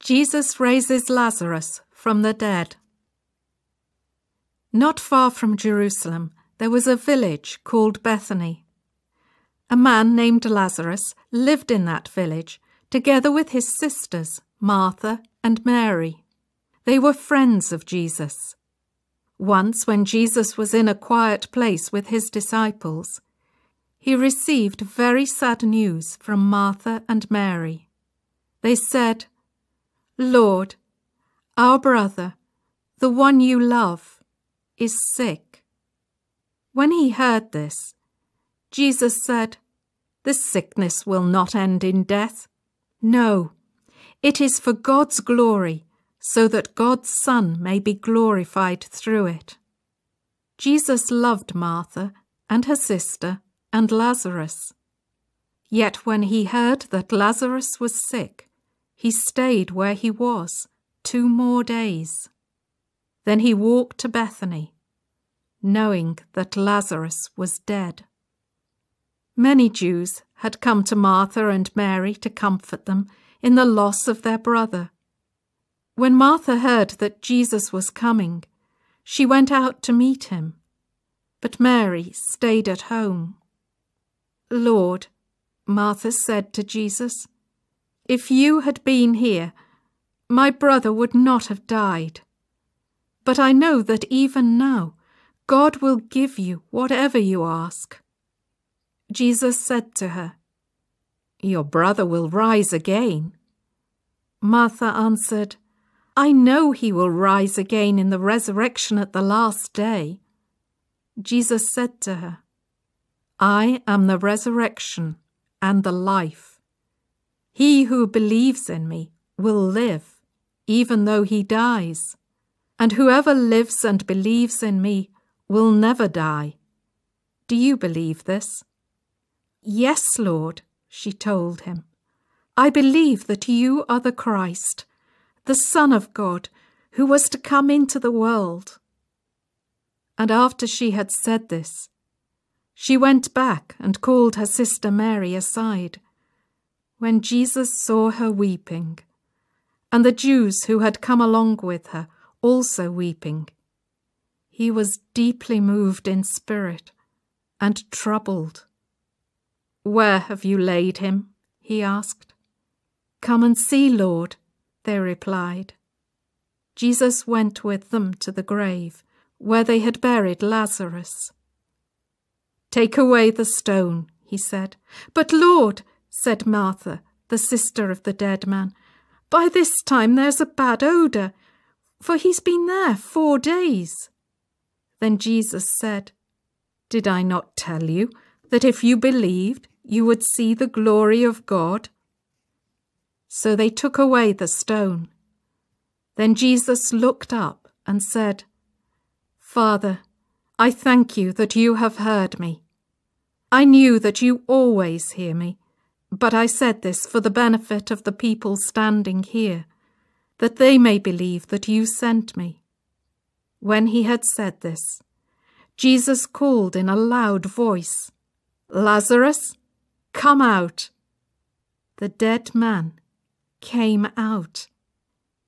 Jesus raises Lazarus from the dead. Not far from Jerusalem, there was a village called Bethany. A man named Lazarus lived in that village, together with his sisters, Martha and Mary. They were friends of Jesus. Once, when Jesus was in a quiet place with his disciples, he received very sad news from Martha and Mary. They said, "Lord, our brother, the one you love, is sick." When he heard this, Jesus said, "This sickness will not end in death. No, it is for God's glory, so that God's Son may be glorified through it." Jesus loved Martha and her sister and Lazarus. Yet when he heard that Lazarus was sick, he stayed where he was 2 more days. Then he walked to Bethany, knowing that Lazarus was dead. Many Jews had come to Martha and Mary to comfort them in the loss of their brother. When Martha heard that Jesus was coming, she went out to meet him, but Mary stayed at home. "Lord," Martha said to Jesus, "if you had been here, my brother would not have died. But I know that even now God will give you whatever you ask." Jesus said to her, "Your brother will rise again." Martha answered, "I know he will rise again in the resurrection at the last day." Jesus said to her, "I am the resurrection and the life. He who believes in me will live, even though he dies. And whoever lives and believes in me will never die. Do you believe this?" "Yes, Lord," she told him. "I believe that you are the Christ, the Son of God, who was to come into the world." And after she had said this, she went back and called her sister Mary aside. When Jesus saw her weeping, and the Jews who had come along with her also weeping, he was deeply moved in spirit and troubled. "Where have you laid him?" he asked. "Come and see, Lord," they replied. Jesus went with them to the grave where they had buried Lazarus. "Take away the stone," he said. "But Lord," said Martha, the sister of the dead man, "by this time there's a bad odour, for he's been there 4 days." Then Jesus said, "Did I not tell you that if you believed, you would see the glory of God?" So they took away the stone. Then Jesus looked up and said, "Father, I thank you that you have heard me. I knew that you always hear me, but I said this for the benefit of the people standing here, that they may believe that you sent me." When he had said this, Jesus called in a loud voice, "Lazarus, come out." The dead man came out,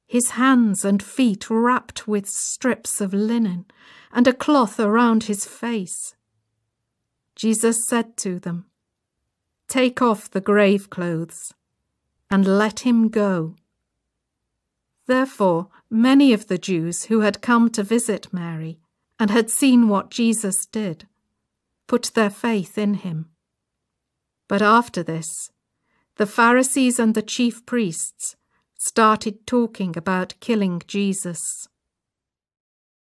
his hands and feet wrapped with strips of linen and a cloth around his face. Jesus said to them, "Take off the grave clothes and let him go." Therefore, many of the Jews who had come to visit Mary and had seen what Jesus did, put their faith in him. But after this, the Pharisees and the chief priests started talking about killing Jesus.